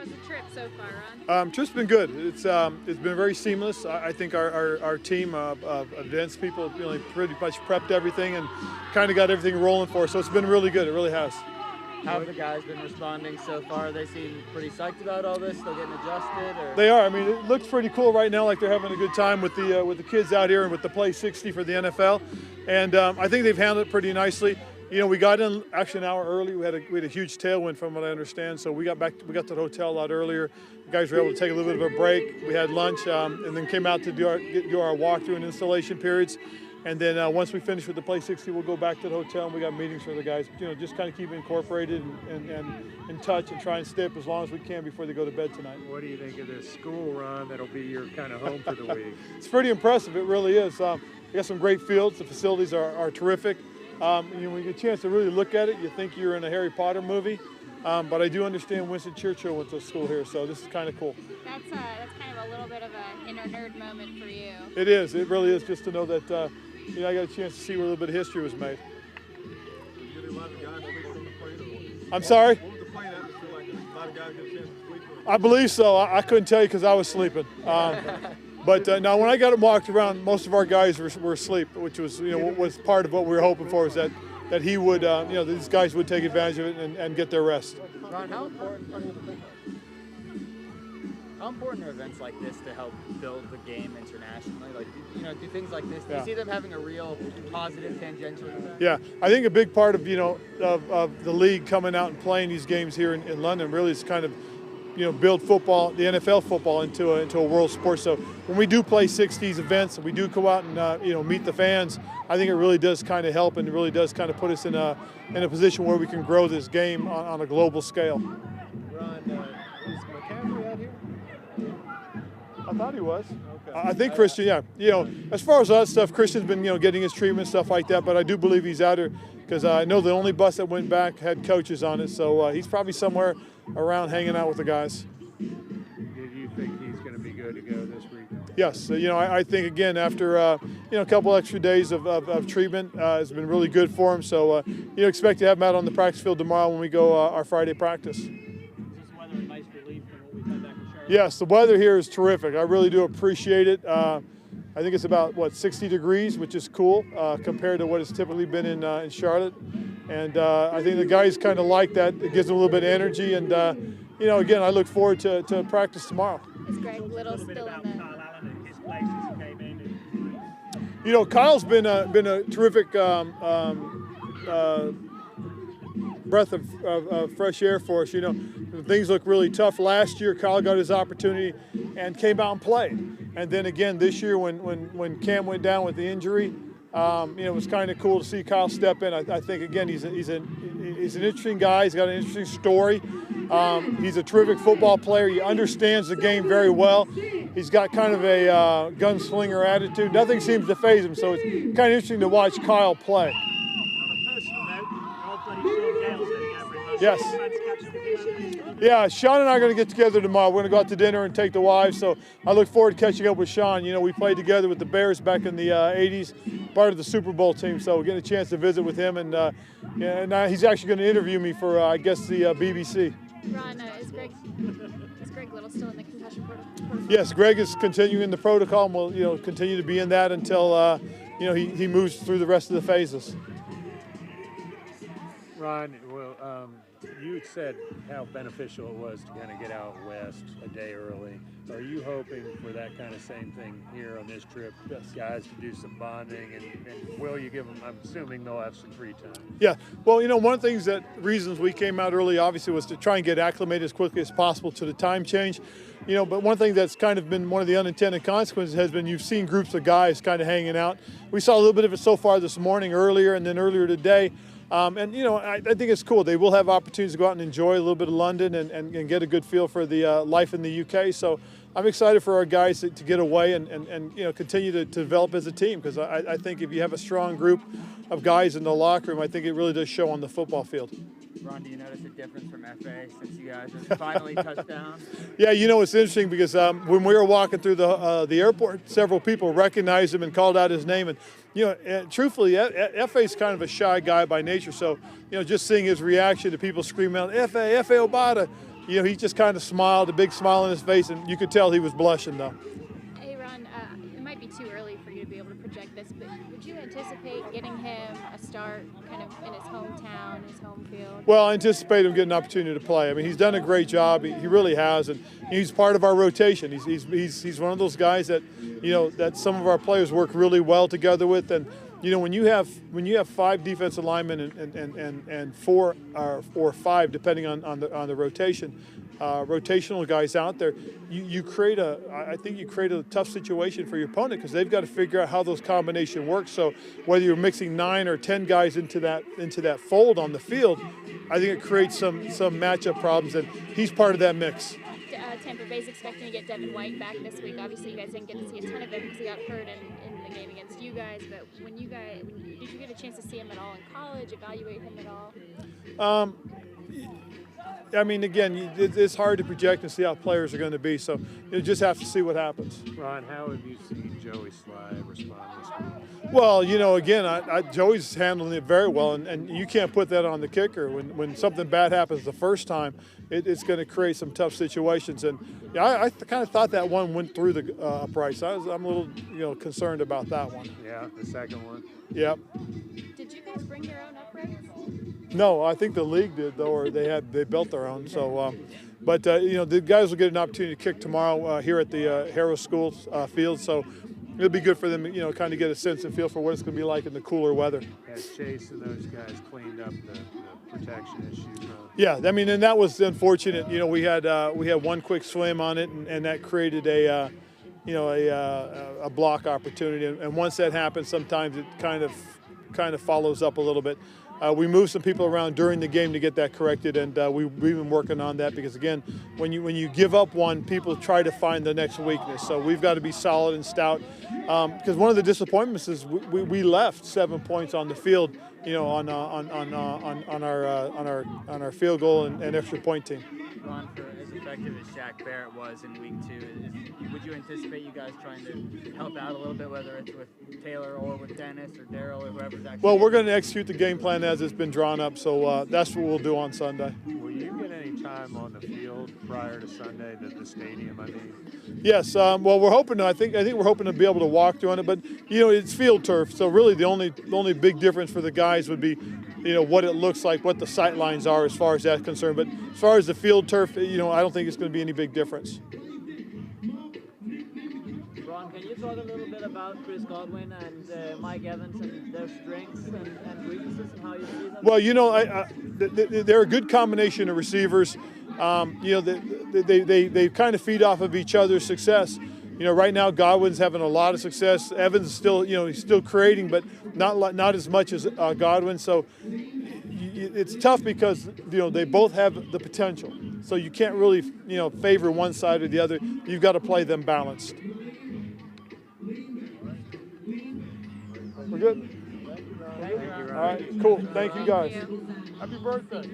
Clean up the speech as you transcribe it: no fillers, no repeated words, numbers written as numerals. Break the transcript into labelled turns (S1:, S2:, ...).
S1: How's the trip so far, Ron?
S2: Trip's been good. It's been very seamless. I think our team of advanced people really pretty much prepped everything and kind of got everything rolling for us. So it's been really good. It really has.
S3: How have the guys been responding so far? They seem pretty psyched about all this, still getting adjusted? Or?
S2: They are. I mean, it looks pretty cool right now, like they're having a good time with the kids out here and with the Play60 for the NFL. And I think they've handled it pretty nicely. You know, we got in actually an hour early. We had a huge tailwind from what I understand. So we got to the hotel a lot earlier. The guys were able to take a little bit of a break. We had lunch and then came out to do our walkthrough and installation periods. And then once we finish with the Play60, we'll go back to the hotel and we got meetings for the guys. You know, just kind of keep incorporated and in touch and try and stay up as long as we can before they go to bed tonight.
S4: What do you think of this school, Ron? That'll be your kind of home for the week.
S2: It's pretty impressive. It really is. We got some great fields. The facilities are terrific. You know, when you get a chance to really look at it, you think you're in a Harry Potter movie. But I do understand Winston Churchill went to school here, so this is kind of cool.
S1: That's kind of a little bit of an inner nerd moment for you.
S2: It is. It really is, just to know that you know, I got a chance to see where a little bit of history was made. I'm sorry?
S5: What was the plane atmosphere like? A lot of guys get a chance to sleep?
S2: I believe so. I couldn't tell you because I was sleeping. But now, when I got walked around, most of our guys were asleep, which was, you know, was part of what we were hoping for, is that he would, you know, these guys would take advantage of it and get their rest.
S3: Ron, how important are events like this to help build the game internationally? Like, you know, do things like this, do you see them having a real positive tangential impact?
S2: Yeah, I think a big part of, you know, of the league coming out and playing these games here in London really is kind of, you know, build football, the NFL football into a world sport. So when we do Play60 events and we do go out and you know, meet the fans, I think it really does kind of help and it really does kind of put us in a position where we can grow this game on a global scale.
S4: Ron, is McCaffrey out here?
S2: I thought he was.
S4: Okay.
S2: I think Christian, yeah. You know, as far as that stuff, Christian's been, you know, getting his treatment, stuff like that, but I do believe he's out here because I know the only bus that went back had coaches on it, so he's probably somewhere around hanging out with the guys.
S4: Do you think he's going to be good to go this week?
S2: Yes, you know, I think, again, after, you know, a couple extra days of treatment, it's been really good for him, so, you know, expect to have him out on the practice field tomorrow when we go our Friday practice.
S6: Is this weather a nice relief from what we've had back in Charlotte?
S2: Yes, the weather here is terrific. I really do appreciate it. I think it's about, 60 degrees, which is cool compared to what it's typically been in Charlotte. And I think the guys kind of like that. It gives them a little bit of energy. And, you know, again, I look forward to practice tomorrow.
S1: Is Greg Little still in
S6: Kyle
S1: the...
S6: Allen and his place since he came in.
S2: You know, Kyle's been a terrific breath of fresh air for us. You know, things look really tough. Last year, Kyle got his opportunity and came out and played. And then again this year, when Cam went down with the injury, you know, it was kind of cool to see Kyle step in. I think again he's an interesting guy. He's got an interesting story. He's a terrific football player. He understands the game very well. He's got kind of a gunslinger attitude. Nothing seems to faze him. So it's kind of interesting to watch Kyle play.
S6: On a personal note, old buddy Sean Gale's heading out very much.
S2: Yes. Yeah, Sean and I are going to get together tomorrow. We're going to go out to dinner and take the wives. So I look forward to catching up with Sean. You know, we played together with the Bears back in the 80s, part of the Super Bowl team. So we're getting a chance to visit with him. And he's actually going to interview me for, I guess, the BBC.
S1: Ron, is Greg Little still in the concussion protocol?
S2: Yes, Greg is continuing the protocol and will, you know, continue to be in that until, you know, he moves through the rest of the phases.
S4: Ron, well, you said how beneficial it was to kind of get out west a day early. Are you hoping for that kind of same thing here on this trip?
S2: Yes.
S4: Guys to do some bonding, and will you give them, I'm assuming they'll have some free time.
S2: Yeah, well, you know, one of the reasons we came out early, obviously, was to try and get acclimated as quickly as possible to the time change. You know, but one thing that's kind of been one of the unintended consequences has been you've seen groups of guys kind of hanging out. We saw a little bit of it so far this morning earlier and then earlier today. And, you know, I think it's cool. They will have opportunities to go out and enjoy a little bit of London and get a good feel for the life in the UK. So I'm excited for our guys to get away and you know, continue to develop as a team, because I think if you have a strong group of guys in the locker room, I think it really does show on the football field.
S3: Ron, do you notice a difference from FA since you guys have finally touched down?
S2: Yeah, you know, it's interesting because when we were walking through the airport, several people recognized him and called out his name. And, you know, truthfully, F.A.'s kind of a shy guy by nature. So, you know, just seeing his reaction to people screaming out, F.A. Obata, you know, he just kind of smiled, a big smile on his face, and you could tell he was blushing though.
S1: Hey, Ron, it might be too early for you to be able to project this, but would you anticipate getting him a start kind of in his hometown, his home field?
S2: Well, I anticipate him getting an opportunity to play. I mean, he's done a great job. He really has, and he's part of our rotation. He's one of those guys that, you know, that some of our players work really well together with. And you know, when you have 5 defensive linemen and 4 or 5, depending on the rotation, rotational guys out there, I think you create a tough situation for your opponent because they've got to figure out how those combination works. So whether you're mixing 9 or 10 guys into that fold on the field, I think it creates some matchup problems, and he's part of that mix.
S1: Tampa Bay's expecting to get Devin White back this week. Obviously, you guys didn't get to see a ton of him because he got hurt in the game against you guys. But did you get a chance to see him at all in college? Evaluate him at all?
S2: I mean, again, it's hard to project and see how players are going to be, so you just have to see what happens.
S4: Ron, how have you seen Joey Sly respond this week?
S2: Well, you know, again, Joey's handling it very well, and you can't put that on the kicker. When something bad happens the first time, it's going to create some tough situations. And yeah, I kind of thought that one went through the uprights. I'm a little, you know, concerned about that one.
S4: Yeah, the second one.
S2: Yep.
S1: Did you guys bring your own uprights?
S2: No, I think the league did though, or they built their own. So, but you know, the guys will get an opportunity to kick tomorrow here at the Harrow School field. So it'll be good for them, you know, kind of get a sense and feel for what it's going to be like in the cooler weather.
S4: Has Chase and those guys cleaned up the protection issues?
S2: Yeah, I mean, and that was unfortunate. You know, we had one quick swim on it, and that created a block opportunity. And once that happens, sometimes it kind of follows up a little bit. We moved some people around during the game to get that corrected, and we've been working on that because, again, when you give up one, people try to find the next weakness. So we've got to be solid and stout. Because one of the disappointments is we left 7 points on the field, you know, on our field goal and extra point team.
S3: Ron, for as effective as Shaq Barrett was in week 2, would you anticipate you guys trying to help out a little bit, whether it's with Taylor or with Dennis or Daryl or whoever's actually?
S2: Well, we're going to execute the game plan as it's been drawn up, so that's what we'll do on Sunday.
S4: Will you get any time on the field prior to Sunday, the stadium, I mean?
S2: Yes, well, we're hoping to. I think we're hoping to be able to walk through on it, but you know, it's field turf, so really the only big difference for the guys would be, you know, what it looks like, what the sight lines are as far as that's concerned. But as far as the field turf, you know, I don't think it's going to be any big difference.
S7: Ron, can you talk a little bit about Chris Godwin and Mike Evans and their strengths and weaknesses and how you see them?
S2: Well, you know, they're a good combination of receivers. You know, they kind of feed off of each other's success. You know, right now Godwin's having a lot of success. Evans still, you know, he's still creating, but not as much as Godwin. So it's tough because, you know, they both have the potential. So you can't really, you know, favor one side or the other. You've got to play them balanced. We're good?
S7: Thank you, Ron.
S2: All right, cool. Thank you guys.
S1: Thank you.
S2: Happy birthday.